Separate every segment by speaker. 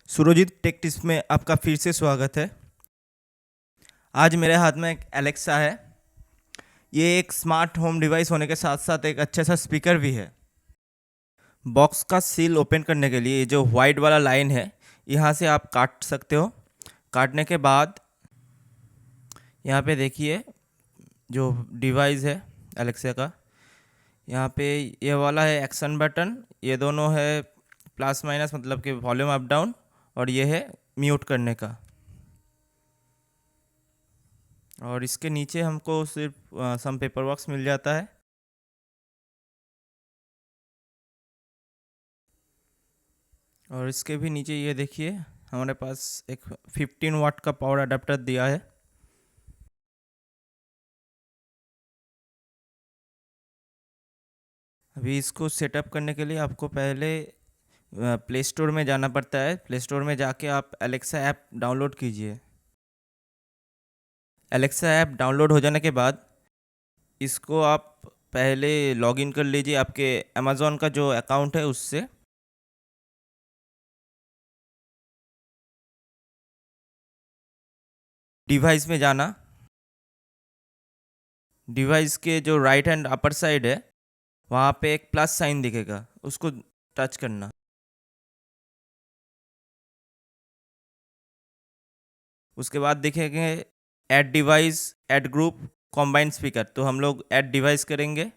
Speaker 1: Surjit take tips में आपका फिर से स्वागत है। आज मेरे हाथ में एक एलेक्सा है। ये एक स्मार्ट होम डिवाइस होने के साथ साथ एक अच्छा सा स्पीकर भी है। बॉक्स का सील ओपन करने के लिए ये जो वाइट वाला लाइन है, यहाँ से आप काट सकते हो। काटने के बाद यहाँ पे देखिए जो डिवाइस है एलेक्सा का, यहाँ पे ये वाला है एक्शन बटन, ये दोनों है प्लस माइनस मतलब कि वॉल्यूम अप डाउन, और ये है म्यूट करने का। और इसके नीचे हमको सिर्फ सम पेपर वर्क्स मिल जाता है। और इसके भी नीचे ये देखिए हमारे पास एक 15 वाट का पावर अडेप्टर दिया है। अभी इसको सेटअप करने के लिए आपको पहले प्ले स्टोर में जाना पड़ता है। प्ले स्टोर में जाके आप एलेक्सा ऐप डाउनलोड कीजिए। एलेक्सा ऐप डाउनलोड हो जाने के बाद इसको आप पहले लॉगिन कर लीजिए आपके अमेज़ॉन का जो अकाउंट है उससे। डिवाइस में जाना, डिवाइस के जो राइट हैंड अपर साइड है वहाँ पे एक प्लस साइन दिखेगा, उसको टच करना। उसके बाद दिखेंगे add device, add group, combined speaker, तो हम लोग ऐड डिवाइस करेंगे।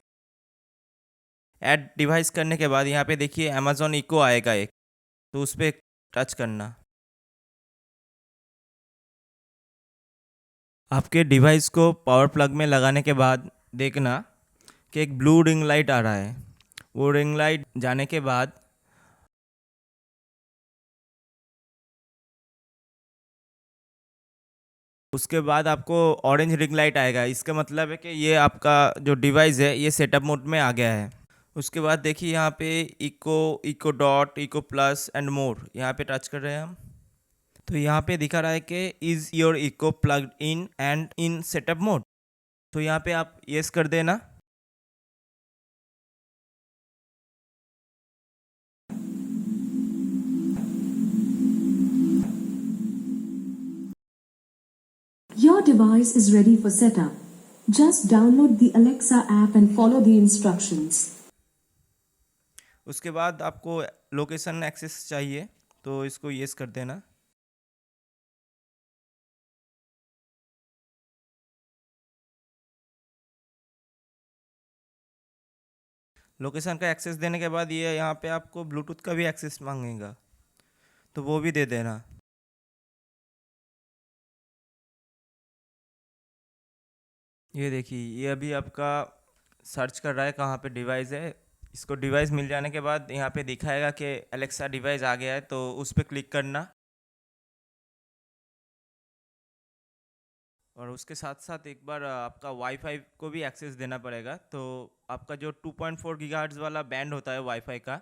Speaker 1: ऐड डिवाइस करने के बाद यहाँ पे देखिए अमेज़ॉन इको आएगा एक, तो उस पर टच करना। आपके डिवाइस को पावर प्लग में लगाने के बाद देखना कि एक ब्लू रिंग लाइट आ रहा है। वो रिंग लाइट जाने के बाद उसके बाद आपको ऑरेंज रिंग लाइट आएगा। इसका मतलब है कि ये आपका जो डिवाइस है ये सेटअप मोड में आ गया है। उसके बाद देखिए यहाँ पे echo, echo dot, echo plus and more, यहाँ पे टच कर रहे हैं हम। तो यहाँ पे दिखा रहा है कि is your echo plugged in and in setup mode, तो यहाँ पे आप यस कर देना।
Speaker 2: Your device is ready for setup. Just download the Alexa app and follow the instructions.
Speaker 1: उसके बाद आपको लोकेशन एक्सेस चाहिए तो इसको यस कर देना। लोकेशन का एक्सेस देने के बाद ये यहाँ पे आपको ब्लूटूथ का भी एक्सेस मांगेगा, तो वो भी दे देना। ये देखिए ये अभी आपका सर्च कर रहा है कहाँ पे डिवाइस है। इसको डिवाइस मिल जाने के बाद यहाँ पे दिखाएगा कि एलेक्सा डिवाइस आ गया है, तो उस पर क्लिक करना। और उसके साथ साथ एक बार आपका वाईफाई को भी एक्सेस देना पड़ेगा। तो आपका जो 2.4 गीगाहर्ट्ज़ वाला बैंड होता है वाईफाई का,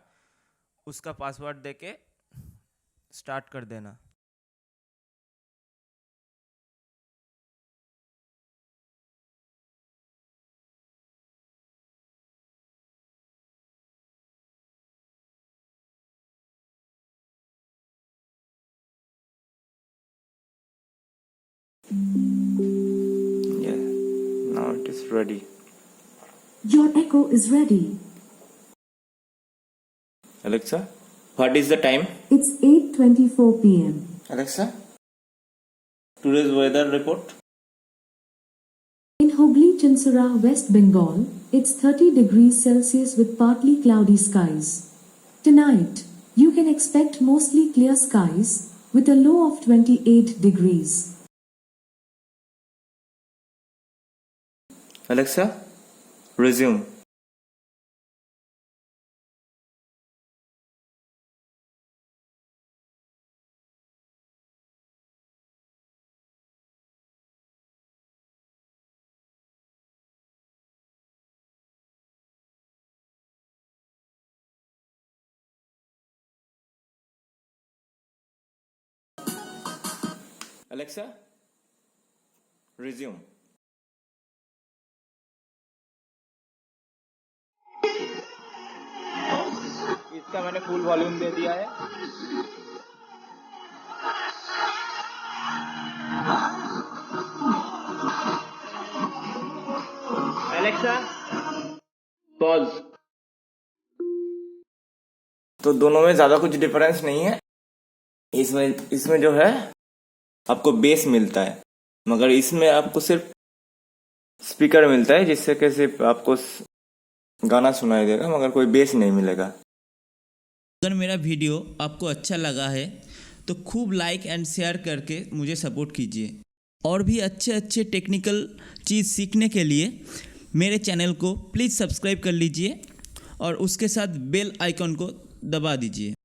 Speaker 1: उसका पासवर्ड देके स्टार्ट कर देना। Yeah, now it is ready.
Speaker 2: Your Echo is ready.
Speaker 1: Alexa, what is the time?
Speaker 2: It's 8:24 p.m.
Speaker 1: Alexa, today's weather report.
Speaker 2: In Hooghly, Chinsura, West Bengal, it's 30 degrees Celsius with partly cloudy skies. Tonight, you can expect mostly clear skies with a low of 28 degrees.
Speaker 1: Alexa, resume. Alexa, resume. इसका मैंने full volume दे दिया है।
Speaker 3: Alexa pause.
Speaker 1: तो दोनों में ज़्यादा कुछ difference नहीं है। इसमें जो है आपको बेस मिलता है, मगर इसमें आपको सिर्फ स्पीकर मिलता है, जिससे कि सिर्फ आपको गाना सुनाई देगा मगर कोई बेस नहीं मिलेगा।
Speaker 4: अगर मेरा वीडियो आपको अच्छा लगा है तो खूब लाइक एंड शेयर करके मुझे सपोर्ट कीजिए। और भी अच्छे अच्छे टेक्निकल चीज़ सीखने के लिए मेरे चैनल को प्लीज़ सब्सक्राइब कर लीजिए और उसके साथ बेल आइकॉन को दबा दीजिए।